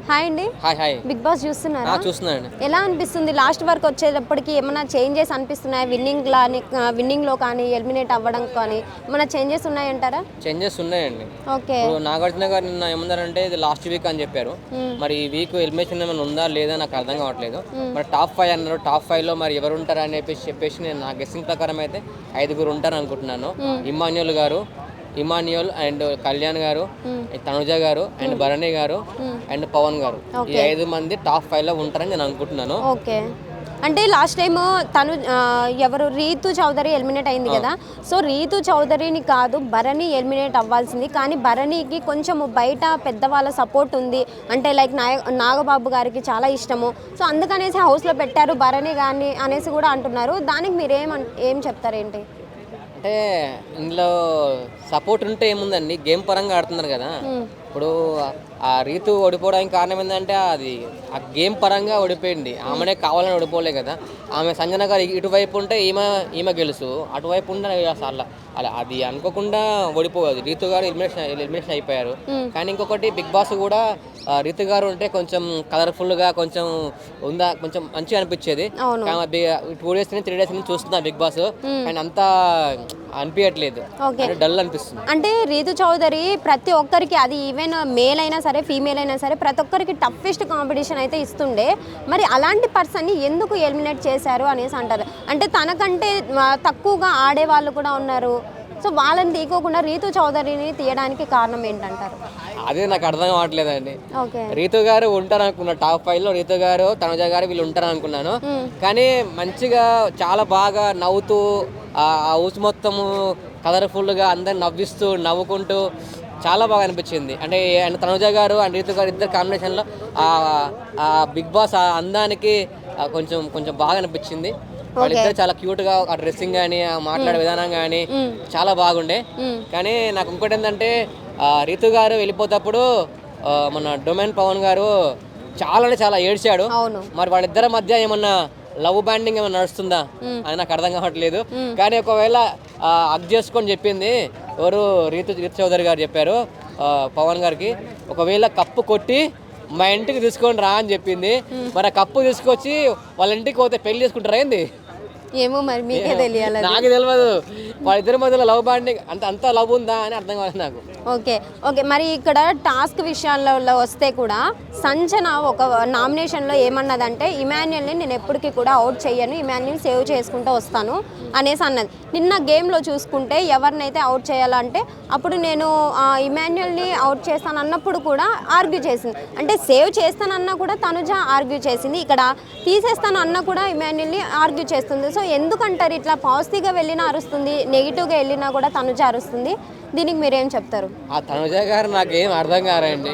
Hi అండి. Hi. Big boss చూస్తున్నారా? చూస్తున్నానండి. ఎలా అనిపిస్తుంది? లాస్ట్ వరకు వచ్చేటప్పటికి ఏమైనా చేంజెస్ అనిపిస్తున్నాయా? విన్నింగ్లో కానీ ఎలిమినేట్ అవ్వడం కానీ ఏమైనా చేంజెస్ ఉన్నాయంటారా? చేంజెస్ ఉన్నాయండి. ఓకే. ఇప్పుడు నాగార్జున గారు నిన్న ఏమన్నారంటే ఇది లాస్ట్ వీక్ అని చెప్పారు. మరి ఈ వీక్ ఎలిమినేషన్ ఏమైనా ఉందా లేదా నాకు అర్థం కావట్లేదు. మరి టాప్ 5 అన్నారు. టాప్ 5లో మరి ఎవరు ఉంటారు అని చెప్పేసి నేను నా గెస్సింగ్ ప్రకారం అయితే 5 ఉంటారు అనుకుంటున్నాను. ఇమాన్యుయల్ అండ్ కళ్యాణ్ గారు, తనుజ గారు అండ్ భరణి గారు అండ్ పవన్ గారు, ఈ 5 మంది టాప్ 5లో ఉంటారని నేను అనుకుంటున్నాను. ఓకే. అంటే లాస్ట్ టైం ఎవరు రీతు చౌదరి ఎలిమినేట్ అయింది కదా. సో రీతు చౌదరిని కాదు భరణి ఎలిమినేట్ అవ్వాల్సింది. కానీ భరణికి కొంచెం బయట పెద్దవాళ్ళ సపోర్ట్ ఉంది. అంటే లైక్ నాగబాబు గారికి చాలా ఇష్టము. సో అందుకనేసి హౌస్లో పెట్టారు భరణి కానీ అనేసి కూడా అంటున్నారు. దానికి మీరు ఏం చెప్తారేంటి? అంటే ఇందులో సపోర్ట్ ఉంటే ఏముందండి, గేమ్ పరంగా ఆడుతున్నారు కదా. ఇప్పుడు ఆ రీతు ఓడిపోవడానికి కారణం ఏంటంటే అది ఆ గేమ్ పరంగా ఓడిపోయింది. ఆమెనే కావాలని ఓడిపోలే కదా. ఆమె సంజన గారు ఇటువైపు ఉంటే ఈమె గెలుసు, అటువైపు ఉంటే అలా అది అనుకోకుండా ఓడిపోదు. రీతు గారు ఎలిమినేషన్ అయిపోయారు. కానీ ఇంకొకటి బిగ్ బాస్ కూడా రీతు గారు ఉంటే కొంచెం కలర్ఫుల్గా కొంచెం మంచిగా అనిపించేది. 2 days 3 days నుంచి చూస్తున్నా బిగ్ బాస్, కానీ అంతా అనిపించట్లేదు, డల్ అనిపిస్తుంది. అంటే రీతు చౌదరి ప్రతి ఒక్కరికి, అది ఈవెన్ మేల్ అయినా సరే ఫీమేల్ అయినా సరే, ప్రతి ఒక్కరికి టఫెస్ట్ కాంపిటీషన్ అయితే ఇస్తుండే. మరి అలాంటి పర్సన్ని ఎందుకు ఎలిమినేట్ చేశారు అనేసి అంటారు. అంటే తనకంటే తక్కువగా ఆడే వాళ్ళు కూడా ఉన్నారు. సో వాళ్ళని తీసుకోకుండా రీతు చౌదరిని తీయడానికి కారణం ఏంటంటారు? అదే నాకు అర్థం కావట్లేదండి. రీతు గారు ఉంటారు అనుకున్నా, టాప్ 5లో రీతు గారు, తనుజ గారు వీళ్ళు ఉంటారు అనుకున్నాను. కానీ మంచిగా చాలా బాగా నవ్వుతూ ఆ హౌస్ మొత్తము కలర్ఫుల్గా అందరు నవ్వుకుంటూ చాలా బాగా అనిపించింది. అంటే తనుజ గారు అండ్ రీతు గారు ఇద్దరు కాంబినేషన్లో ఆ బిగ్ బాస్ ఆ అందానికి కొంచెం బాగా అనిపించింది. వాళ్ళిద్దరు చాలా క్యూట్గా ఆ డ్రెస్సింగ్ కానీ ఆ మాట్లాడే విధానం కానీ చాలా బాగుండే. కానీ నాకు ఇంకోటి ఏంటంటే రీతు గారు వెళ్ళిపోతప్పుడు మన డొమైన్ పవన్ గారు చాలా ఏడ్చాడు. మరి వాళ్ళిద్దరి మధ్య ఏమన్నా లవ్ బాండింగ్ ఏమైనా నడుస్తుందా అని నాకు అర్థం కావట్లేదు. కానీ ఒకవేళ హగ్ చేసుకొని చెప్పింది ఎవరు, రీతు చౌదరి గారు చెప్పారు పవన్ గారికి, ఒకవేళ కప్పు కొట్టి మా ఇంటికి తీసుకొని రా అని చెప్పింది. మరి ఆ కప్పు తీసుకొచ్చి వాళ్ళ ఇంటికి పోతే పెళ్లి చేసుకుంటారా ఏంది? ఏమో మరి మీకే తెలియాలి. నాకు తెలియదు వాళ్ళిద్దరి మధ్యలో లవ్ బాండింగ్ అంత లవ్ ఉందా అని అర్థం కావాలి నాకు. ఓకే. మరి ఇక్కడ టాస్క్ విషయాల్లో వస్తే కూడా సంజన ఒక నామినేషన్లో ఏమన్నదంటే ఇమాన్యుయల్ని నేను ఎప్పటికీ కూడా అవుట్ చేయను, ఇమాన్యుయల్ సేవ్ చేసుకుంటూ వస్తాను అనేసి అన్నది. నిన్న గేమ్లో చూసుకుంటే ఎవరినైతే అవుట్ చేయాలంటే అప్పుడు నేను ఇమాన్యుయల్ని అవుట్ చేస్తాను అన్నప్పుడు కూడా ఆర్గ్యూ చేసింది. అంటే సేవ్ చేస్తానన్నా కూడా తనుజ ఆర్గ్యూ చేసింది, ఇక్కడ తీసేస్తాను అన్నా కూడా ఇమాన్యుయల్ని ఆర్గ్యూ చేస్తుంది. సో ఎందుకంటారు ఇట్లా? పాజిటివ్గా వెళ్ళినా అరుస్తుంది, నెగిటివ్గా వెళ్ళినా కూడా తనుజ అరుస్తుంది. దీనికి మీరేం చెప్తారు? ఆ తనుజ గారు నాకేం అర్థం కారండి.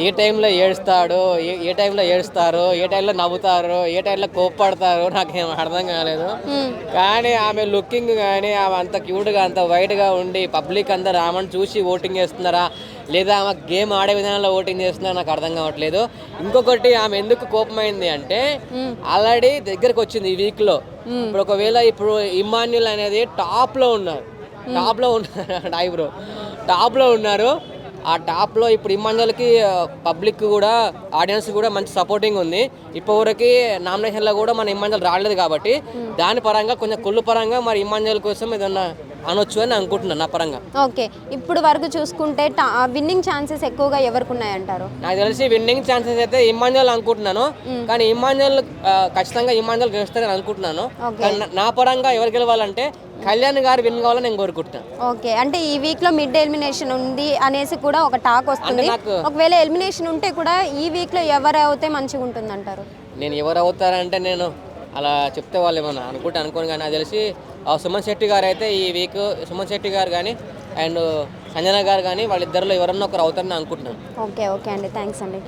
ఏ టైంలో ఏడుస్తాడో, ఏ టైంలో ఏడుస్తారో, ఏ టైంలో నవ్వుతారో, ఏ టైంలో కోప్పడతారో నాకేం అర్థం కాలేదు. కానీ ఆమె లుకింగ్ కానీ ఆమె అంత క్యూట్గా అంత వైట్గా ఉండి పబ్లిక్ అందరు ఆమెను చూసి ఓటింగ్ చేస్తున్నారా లేదా ఆమె గేమ్ ఆడే విధానంలో ఓటింగ్ చేస్తున్నారా నాకు అర్థం కావట్లేదు. ఇంకొకటి ఆమె ఎందుకు కోపమైంది అంటే ఆల్రెడీ దగ్గరకు వచ్చింది ఈ వీక్లో. ఇప్పుడు ఒకవేళ ఇప్పుడు ఇమాన్యుయల్ అనేది టాప్లో ఉన్నారు ఆ టాప్లో ఇప్పుడు ఇమాన్యుయల్కి పబ్లిక్ కూడా ఆడియన్స్ కూడా మంచి సపోర్టింగ్ ఉంది. ఇప్పటివరకు నామినేషన్లో కూడా మన ఇమాన్యుయల్ రాలేదు కాబట్టి దాని పరంగా కొంచెం కుళ్ళు పరంగా మరి ఇమాన్యుయల్ కోసం ఏదన్నా అనొచ్చు అని అనుకుంటున్నాను నా పరంగా. ఓకే. ఇప్పుడు వరకు చూసుకుంటే విన్నింగ్ ఛాన్సెస్ ఎక్కువగా ఎవరికి ఉన్నాయంటారు? నాకు తెలిసి విన్నింగ్ ఛాన్సెస్ అయితే ఇమాన్యుయల్ అనుకుంటున్నాను. కానీ ఇమాన్యుయల్ ఖచ్చితంగా ఇమాన్యుయల్ గెలుస్తారని అనుకుంటున్నాను. నా పరంగా ఎవరు గెలవాలంటే కళ్యాణ్ గారు విన్ కావాలని నేను కోరుకుంటున్నాను. ఓకే. అంటే ఈ వీక్ లో మిడ్ ఎలిమినేషన్ ఉంది అనేసి కూడా ఒక టాక్ వస్తుంది. ఒకవేళ ఎలిమినేషన్ ఉంటే కూడా ఈ వీక్ లో ఎవరు అవుతే మంచిగా ఉంటుంది అంటారు? నేను ఎవరు అవుతారంటే నేను అలా చెప్తే వాళ్ళు ఏమన్నా అనుకోను. కానీ నాకు తెలిసి సుమన్ శెట్టి గారు అయితే ఈ వీక్ సుమన్ శెట్టి గారు కానీ అండ్ సంజన గారు కానీ వాళ్ళిద్దరిలో ఎవరన్నా ఒకరు అవుతారని అనుకుంటున్నాను. ఓకే అండి, థ్యాంక్స్ అండి.